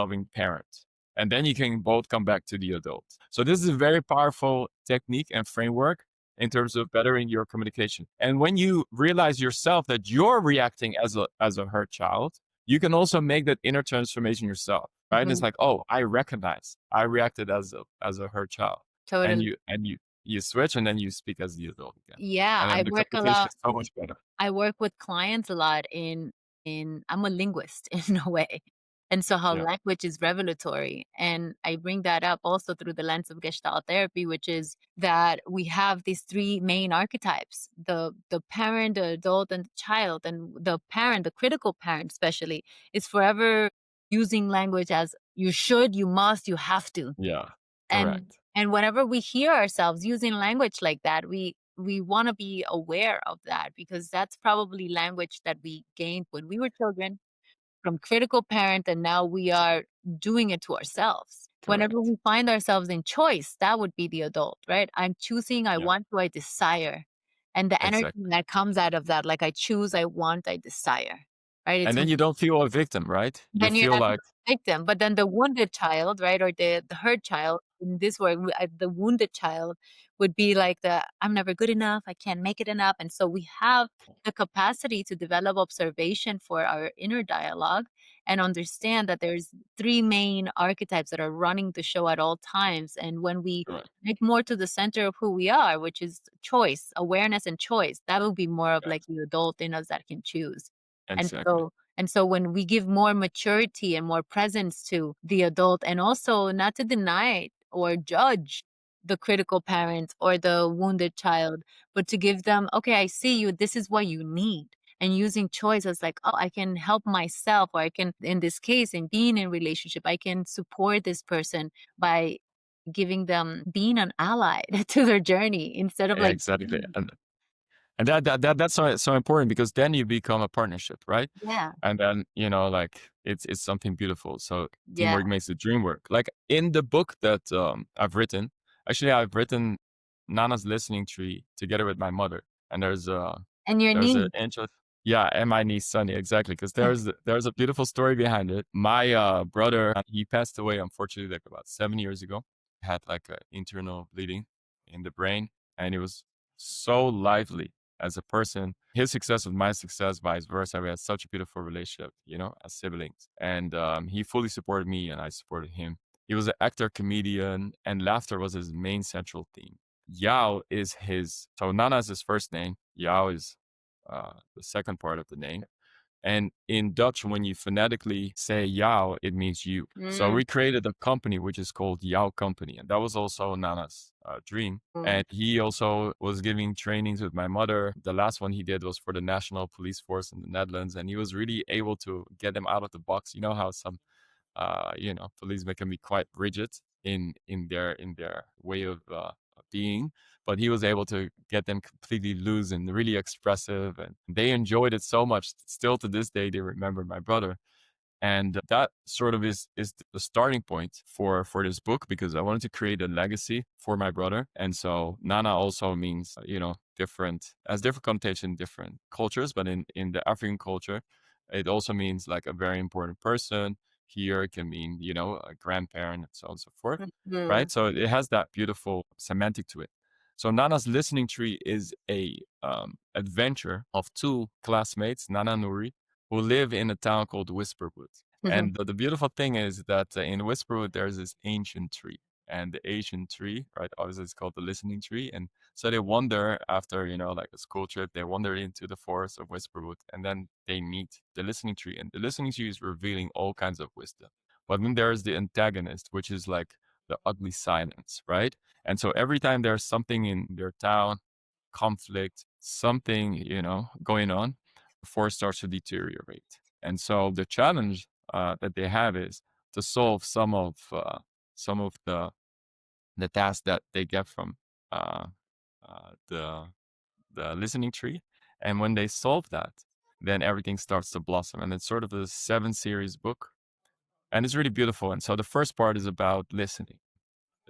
loving parent, and then you can both come back to the adult. So this is a very powerful technique and framework in terms of bettering your communication. And when you realize yourself that you're reacting as a hurt child, you can also make that inner transformation yourself, right? And it's Mhm. like, oh, I recognize I reacted as a hurt child, and Totally. you switch, and then you speak as the adult again, Yeah, and I then the work a communication lot. is so much better. I work with clients a lot in I'm a linguist in a way. And so how Yeah, language is revelatory. And I bring that up also through the lens of Gestalt therapy, which is that we have these three main archetypes: the parent, the adult, and the child. And the parent, the critical parent especially, is forever using language as you should, you must, you have to. yeah, And correct, whenever we hear ourselves using language like that, we want to be aware of that, because that's probably language that we gained when we were children from critical parent, and now we are doing it to ourselves. Whenever correct. we find ourselves in choice, that would be the adult, right? I'm choosing, I Yeah, want to, I desire. And the energy exactly. that comes out of that, like I choose, I want, I desire, right? And It's then you don't feel a victim, right? You then you're feel not like the victim, but then the wounded child, right, or the hurt child in this word, the wounded child would be like the I'm never good enough, I can't make it enough, and so we have the capacity to develop observation for our inner dialogue and understand that there's three main archetypes that are running the show at all times, and when we correct, get more to the center of who we are, which is choice, awareness, and choice, that will be more of like yes, the adult in us that can choose. And exactly, so when we give more maturity and more presence to the adult, and also not to deny or judge the critical parent or the wounded child, but to give them, okay, I see you, this is what you need. And using choice as like, oh, I can help myself, or I can, in this case, in being in relationship, I can support this person by giving them being an ally to their journey instead of like, exactly. And that's so important, because then you become a partnership, right? yeah, And then, like it's something beautiful. So yeah. teamwork makes the dream work. Like in the book that I've written Nana's listening tree together with my mother. And And your there's a niece. interest. Yeah, and my niece Sunny, exactly. Because there's a beautiful story behind it. My brother, he passed away unfortunately like about 7 years ago. Had like an internal bleeding in the brain, and it was so lively as a person. His success was my success, vice versa. We had such a beautiful relationship, as siblings. And he fully supported me, and I supported him. He was an actor, comedian, and laughter was his main central theme. Yao is so Nana is his first name. Yao is the second part of the name. And in Dutch, when you phonetically say Yao, it means you. So Mm, we created a company which is called Yao Company. And that was also Nana's dream. mm. And he also was giving trainings with my mother. The last one he did was for the National Police Force in the Netherlands. And he was really able to get them out of the box. You know how some policemen can be quite rigid in their way of being, but he was able to get them completely loose and really expressive, and they enjoyed it so much. Still to this day, they remember my brother, and that sort of is the starting point for this book, because I wanted to create a legacy for my brother. And so Nana also means different, has different connotation in different cultures, but in the African culture it also means like a very important person. Here it can mean a grandparent, and so on and so forth, Mhm. right? So it has that beautiful semantic to it. So Nana's listening tree is a adventure of two classmates, Nana and Nuri, who live in a town called Whisperwood. Mhm. And the beautiful thing is that in Whisperwood, there's this ancient tree. And the ancient tree, right, obviously it's called the listening tree. And so they wander after, like a school trip, they wander into the forest of Whisperwood, and then they meet the listening tree. And the listening tree is revealing all kinds of wisdom. But then there's the antagonist, which is like the ugly silence, right? And so every time there's something in their town, conflict, something, going on, the forest starts to deteriorate. And so the challenge that they have is to solve some of the tasks that they get from uh, the listening tree. And when they solve that, then everything starts to blossom. And it's sort of a 7 series book. And it's really beautiful. And so the first part is about listening.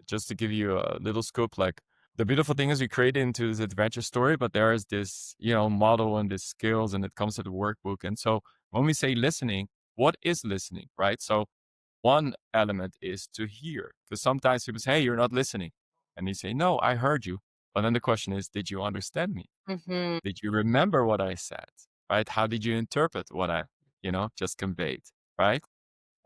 Just to give you a little scope, like the beautiful thing is we create it into this adventure story, but there is this, model and this skills and it comes to the workbook. And so when we say listening, what is listening, right? So one element is to hear, because sometimes people say, hey, you're not listening. And you say, no, I heard you. But then the question is, did you understand me? Mm-hmm. Did you remember what I said? Right? How did you interpret what I, just conveyed? Right?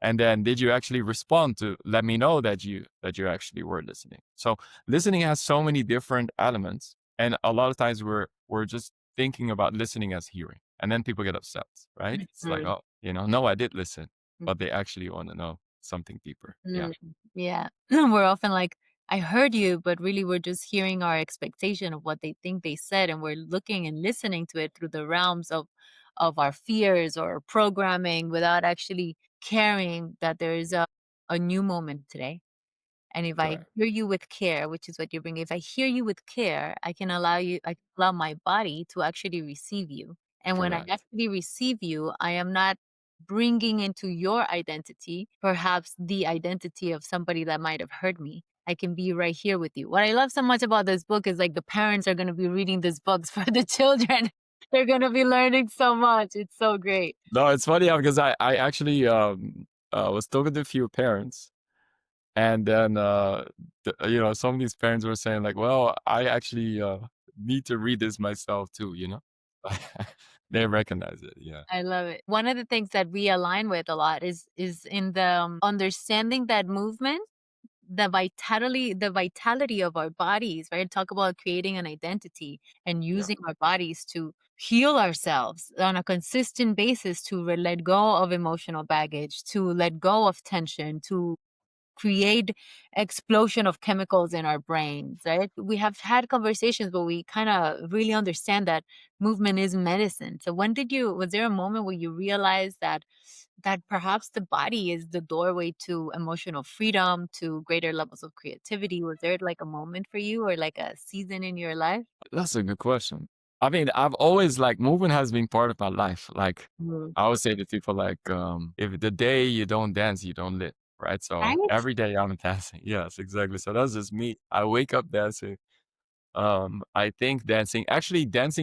And then did you actually respond to let me know that you actually were listening? So listening has so many different elements. And a lot of times we're just thinking about listening as hearing. And then people get upset, right? It's like, oh, no, I did listen, but they actually want to know something deeper. Yeah. Mm, yeah. We're often like, I heard you, but really we're just hearing our expectation of what they think they said, and we're looking and listening to it through the realms of our fears or programming without actually caring that there is a new moment today. And if I Correct. hear you with care, which is what you're bringing, if I hear you with care, I can allow my body to actually receive you. And when I Correct. actually receive you, I am not bringing into your identity, perhaps the identity of somebody that might have hurt me. I can be right here with you. What I love so much about this book is like the parents are going to be reading these books for the children. They're going to be learning so much. It's so great. No, it's funny because I actually was talking to a few parents. And then, some of these parents were saying like, well, I actually need to read this myself too. They recognize it. Yeah. I love it. One of the things that we align with a lot is in the understanding that movement, the vitality of our bodies, right? Talk about creating an identity and Yeah. using our bodies to heal ourselves on a consistent basis to let go of emotional baggage, to let go of tension, to create explosion of chemicals in our brains, right? We have had conversations where we kind of really understand that movement is medicine. So was there a moment where you realized that perhaps the body is the doorway to emotional freedom, to greater levels of creativity? Was there like a moment for you or like a season in your life? That's a good question. I mean, I've always like movement has been part of my life. Like Mm. I always say to people like, if the day you don't dance, you don't live. Right. So Right? every day I'm dancing. Yes, exactly. So that's just me. I wake up dancing. I think dancing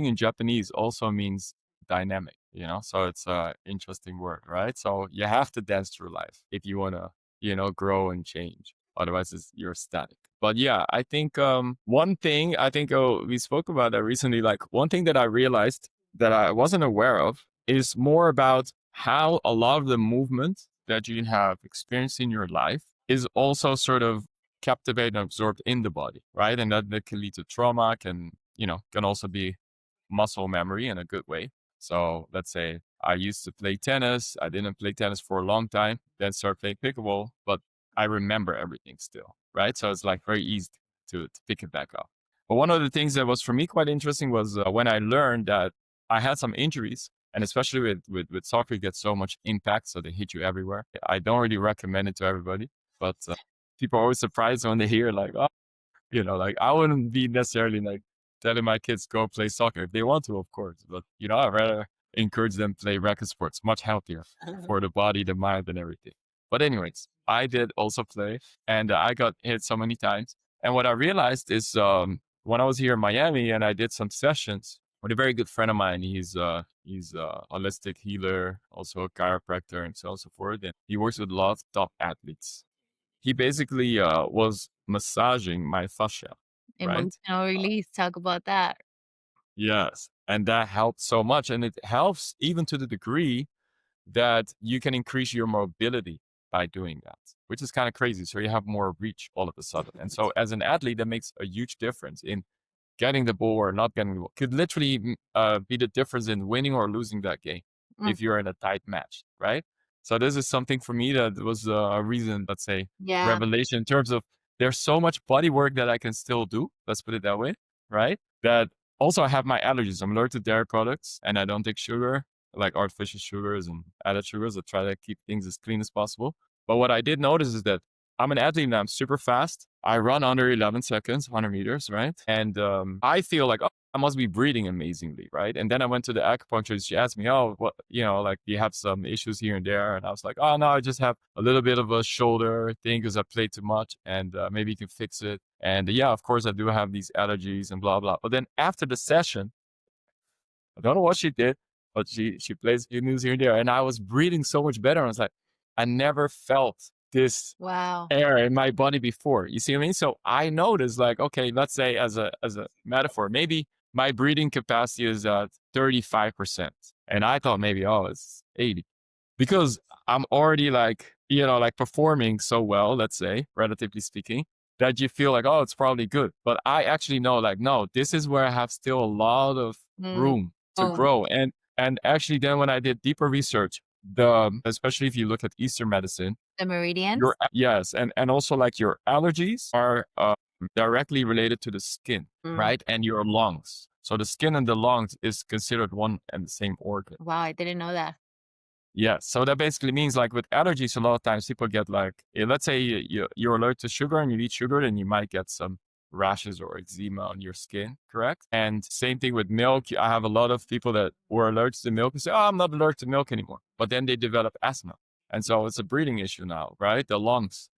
in Japanese also means dynamic, so it's a interesting word, right? So you have to dance through life if you want to, grow and change. Otherwise, you're static. But yeah, I think one thing I think we spoke about that recently. Like one thing that I realized that I wasn't aware of is more about how a lot of the movement that you have experienced in your life is also sort of captivated and absorbed in the body, right? And that can lead to trauma, can also be muscle memory in a good way. So let's say I used to play tennis. I didn't play tennis for a long time, then start playing pickleball, but I remember everything still, right? So it's like very easy to pick it back up. But one of the things that was for me quite interesting was when I learned that I had some injuries, and especially with soccer, you get so much impact, so they hit you everywhere. I don't really recommend it to everybody, but people are always surprised when they hear like, oh, like I wouldn't be necessarily like telling my kids go play soccer if they want to, of course. But I'd rather encourage them to play racket sports, much healthier for the body, the mind, and everything. But anyways, I did also play, and I got hit so many times. And what I realized is when I was here in Miami and I did some sessions with a very good friend of mine. He's a holistic healer, also a chiropractor, and so on and so forth. And he works with a lot of top athletes. He basically was massaging my fascia, right? Emotional release. Talk about that. Yes. And that helped so much. And it helps even to the degree that you can increase your mobility by doing that, which is kind of crazy. So you have more reach all of a sudden. And so as an athlete, that makes a huge difference in getting the ball or not getting the ball. Could literally be the difference in winning or losing that game Mm, if you're in a tight match, right? So this is something for me that was a reason, let's say, yeah. revelation in terms of there's so much body work that I can still do. Let's put it that way, right? That also I have my allergies. I'm allergic to dairy products and I don't take sugar, like artificial sugars and added sugars. I try to keep things as clean as possible. But what I did notice is that I'm an athlete and I'm super fast. I run under 11 seconds, 100 meters, right? And I feel like, oh, I must be breathing amazingly, right? And then I went to the acupuncturist. She asked me, "Oh, what, like, do you have some issues here and there?" And I was like, "Oh no, I just have a little bit of a shoulder thing because I played too much, and maybe you can fix it." And yeah, of course, I do have these allergies and blah blah. But then after the session, I don't know what she did, but she plays a few news here and there, and I was breathing so much better. I was like, I never felt this Wow. air in my body before. You see what I mean? So I noticed, like, okay, let's say as a metaphor, maybe my breathing capacity is at 35%. And I thought maybe, oh, it's 80. Because I'm already like, like performing so well, let's say, relatively speaking, that you feel like, oh, it's probably good. But I actually know, like, no, this is where I have still a lot of Mm. room to Oh, grow. And actually then when I did deeper research, especially if you look at Eastern medicine, the meridians? your yes, and also like your allergies are directly related to the skin, Mm. right? And your lungs. So the skin and the lungs is considered one and the same organ. Wow, I didn't know that. Yeah. So that basically means, like, with allergies, a lot of times people get like, let's say you're allergic to sugar and you eat sugar, then you might get some rashes or eczema on your skin, correct? And same thing with milk. I have a lot of people that were allergic to milk and say, oh, I'm not allergic to milk anymore. But then they develop asthma. And so it's a breathing issue now, right? The lungs.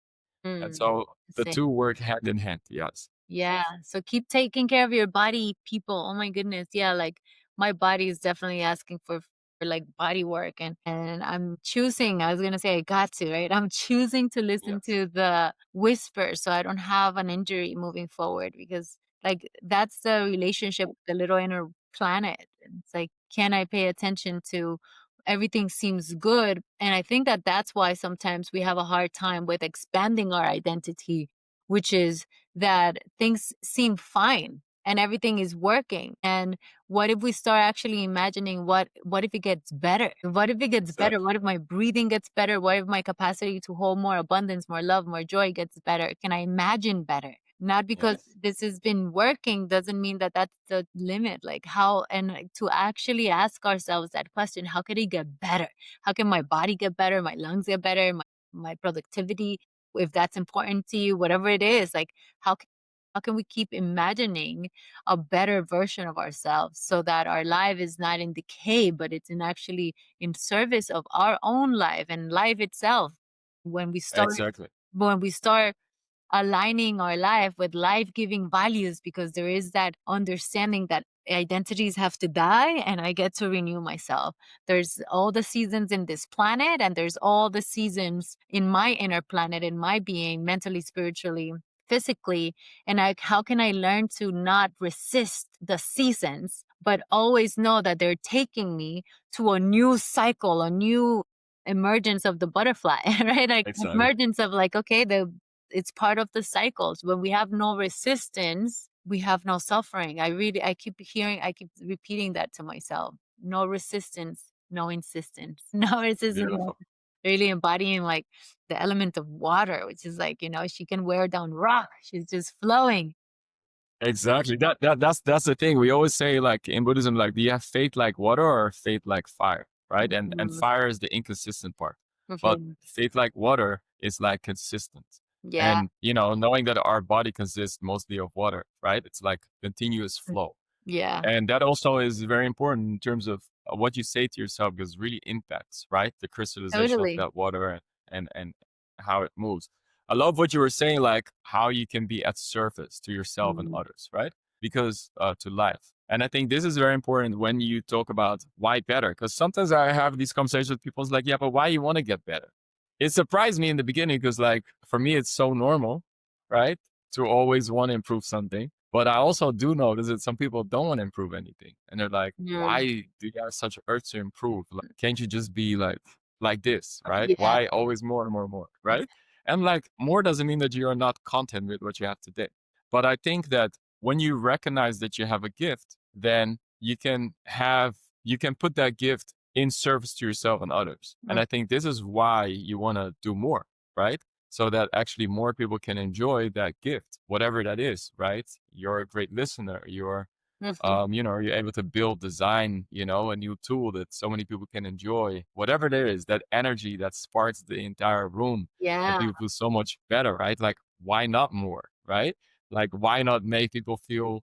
And Mm. so the See. two work hand in hand. Yes. Yeah, so keep taking care of your body, people. Oh my goodness. Yeah, like my body is definitely asking for like body work and I'm choosing, I was going to say I got to, right? I'm choosing to listen Yes. to the whisper so I don't have an injury moving forward because like that's the relationship with the little inner planet. It's like can I pay attention to everything seems good and I think that that's why sometimes we have a hard time with expanding our identity, which is that things seem fine and everything is working. And what if we start actually imagining what if it gets better? What if it gets better? Exactly. What if my breathing gets better? What if my capacity to hold more abundance, more love, more joy gets better? Can I imagine better? Not because Yes. this has been working doesn't mean that that's the limit. Like how and like, to actually ask ourselves that question, how can it get better? How can my body get better? My lungs get better? My productivity, if that's important to you, whatever it is, like how can, how can we keep imagining a better version of ourselves so that our life is not in decay, but it's in actually in service of our own life and life itself. When we start Exactly. when we start aligning our life with life-giving values because there is that understanding that identities have to die and I get to renew myself. There's all the seasons in this planet and there's all the seasons in my inner planet, in my being, mentally, spiritually, physically. And how can I learn to not resist the seasons, but always know that they're taking me to a new cycle, a new emergence of the butterfly, right? Like Exactly. emergence of like, okay, the it's part of the cycles. When we have no resistance, we have no suffering. I keep repeating that to myself. No resistance, no insistence. No resistance. Beautiful. Really embodying like the element of water, which is like, she can wear down rock. She's just flowing. Exactly. That's the thing. We always say, like, in Buddhism, like, do you have faith like water or faith like fire? Right? And Mhm. fire is the inconsistent part. But Mhm. faith like water is like consistent. Yeah. And knowing that our body consists mostly of water, right? It's like continuous flow. Yeah. And that also is very important in terms of what you say to yourself, because it really impacts, right? The crystallization of Totally. that water and how it moves. I love what you were saying, like how you can be at service to yourself and Mhm. others, right? Because to life. And I think this is very important when you talk about why better. Because sometimes I have these conversations with people, it's like, yeah, but why you want to get better? It surprised me in the beginning because, like, for me, it's so normal, right? To always want to improve something. But I also do notice that some people don't want to improve anything. And they're like, Mm. why do you have such urge to improve? Like, can't you just be like this, right? Yeah. Why always more and more and more, right? And like more doesn't mean that you are not content with what you have today. But I think that when you recognize that you have a gift, then you can put that gift in service to yourself and others. And Mm. I think this is why you want to do more, right? So that actually more people can enjoy that gift, whatever that is, right? You're a great listener. Mhm. You're able to build, design, a new tool that so many people can enjoy. Whatever there is, that energy that sparks the entire room and Yeah. people feel so much better, right? Like, why not more, right? Like, why not make people feel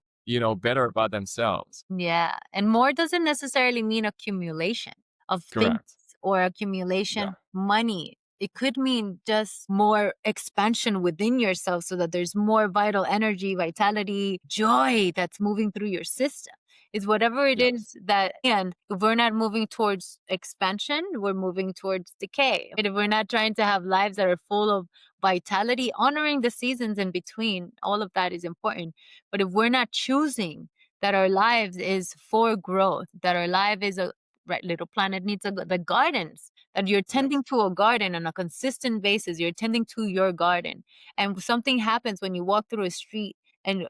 better about themselves. Yeah. And more doesn't necessarily mean accumulation of things Correct. or Yeah. accumulation money. It could mean just more expansion within yourself so that there's more vital energy, vitality, joy that's moving through your system. Is whatever it Yes. is that, and if we're not moving towards expansion, we're moving towards decay. And if we're not trying to have lives that are full of vitality, honoring the seasons in between, all of that is important. But if we're not choosing that our lives is for growth, that our life is a right little planet needs the gardens, that you're Yes. tending to a garden on a consistent basis, you're tending to your garden. And something happens when you walk through a street and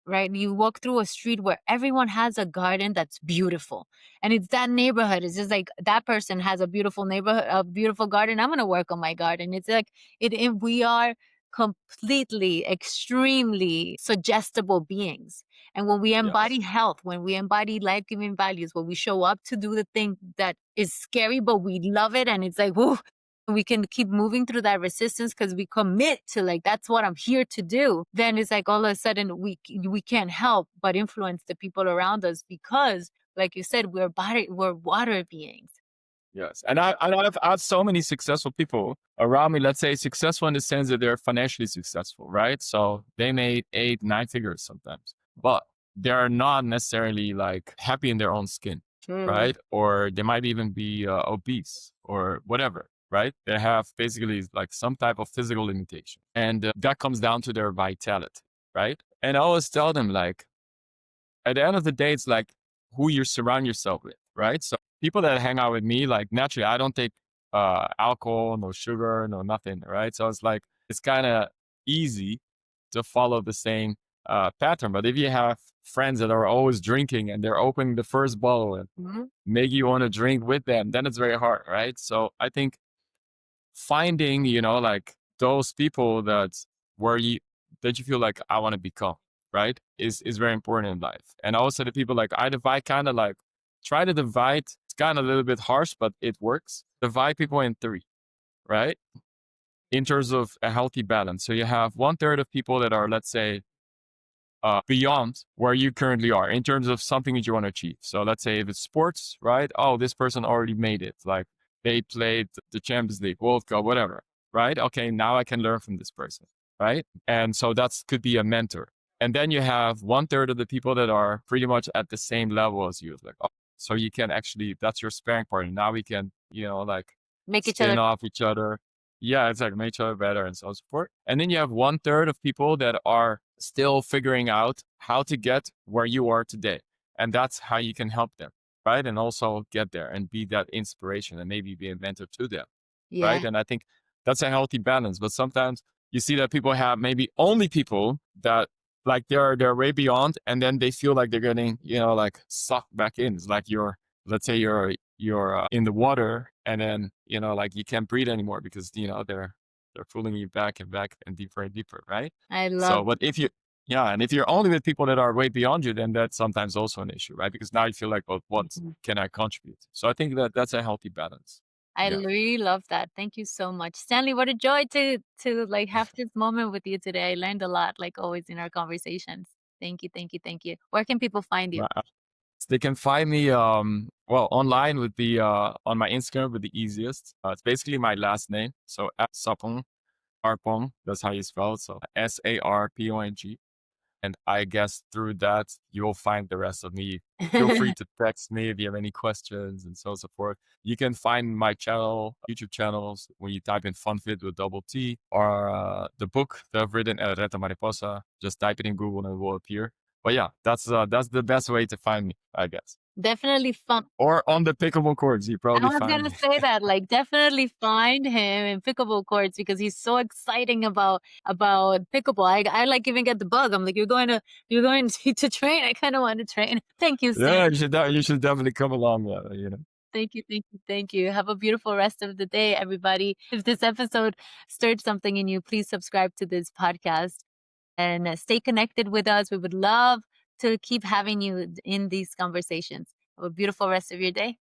right? You walk through a street where everyone has a garden that's beautiful. And it's that neighborhood. It's just like that person has a beautiful neighborhood, a beautiful garden. I'm gonna work on my garden. It's like we are completely, extremely suggestible beings. And when we Yes. embody health, when we embody life-giving values, when we show up to do the thing that is scary, but we love it, and it's like, whoa, we can keep moving through that resistance because we commit to like that's what I'm here to do, then it's like all of a sudden we can't help but influence the people around us because like you said we're water beings. Yes. And I've so many successful people around me, let's say successful in the sense that they're financially successful, right? So they made 8, 9 figures sometimes, but they're not necessarily like happy in their own skin, True. right? Or they might even be obese or whatever, right? They have basically like some type of physical limitation. And that comes down to their vitality, right? And I always tell them like, at the end of the day, it's like who you surround yourself with, right? So people that hang out with me, like naturally, I don't take alcohol, no sugar, no nothing, right? So it's like it's kind of easy to follow the same pattern. But if you have friends that are always drinking and they're opening the first bottle and Mhm. make you want to drink with them, then it's very hard, right? So I think finding, like those people where you that you feel like I want to become, right? Is very important in life. And also the people like I divide kind of like try to divide, it's kind of a little bit harsh, but it works. Divide people in three, right? In terms of a healthy balance. So you have 1/3 of people that are, let's say, beyond where you currently are in terms of something that you want to achieve. So let's say if it's sports, right? Oh, this person already made it. Like they played the Champions League, World Cup, whatever, right? Okay, now I can learn from this person, right? And so that's could be a mentor. And then you have 1/3 of the people that are pretty much at the same level as you. Like, oh, so you can actually, that's your sparring partner. Now we can, like Make each other. spin off each other. Yeah, it's like make each other better and so on and so forth. And then you have 1/3 of people that are still figuring out how to get where you are today. And that's how you can help them, right? And also get there and be that inspiration and maybe be a mentor to them, right? Yeah. And I think that's a healthy balance. But sometimes you see that people have maybe only people that like they're way beyond, and then they feel like they're getting, like sucked back in. It's like let's say you're in the water, and then like you can't breathe anymore because they're pulling you back and deeper, right? I So, love. but yeah, and if you're only with people that are way beyond you, then that's sometimes also an issue, right? Because now you feel like, well, what Mhm. can I contribute? So I think that that's a healthy balance. I Yeah. really love that. Thank you so much, Stanley. What a joy to like have this moment with you today. I learned a lot, like always in our conversations. Thank you, thank you, thank you. Where can people find you? They can find me, well, online would be on my Instagram would be the easiest. It's basically my last name. So at Sapong, Sarpong, that's how you spell it. So Sarpong. And I guess through that, you'll find the rest of me. Feel free to text me if you have any questions and so on and so forth. You can find my channel, YouTube channels, when you type in FunFit with double T, or the book that I've written, El Reto Mariposa. Just type it in Google and it will appear. But yeah, that's the best way to find me, I guess. Definitely fun. Or on the pickable chords, you I probably was find gonna me. say that, like, definitely find him in pickleball courts because he's so exciting about pickleball. I like even get the bug. I'm like, you're going to train. I kind of want to train. Thank you, Sam. Yeah, you should definitely come along. Thank you, thank you, thank you. Have a beautiful rest of the day, everybody. If this episode stirred something in you, please subscribe to this podcast and stay connected with us. We would love to keep having you in these conversations. Have a beautiful rest of your day.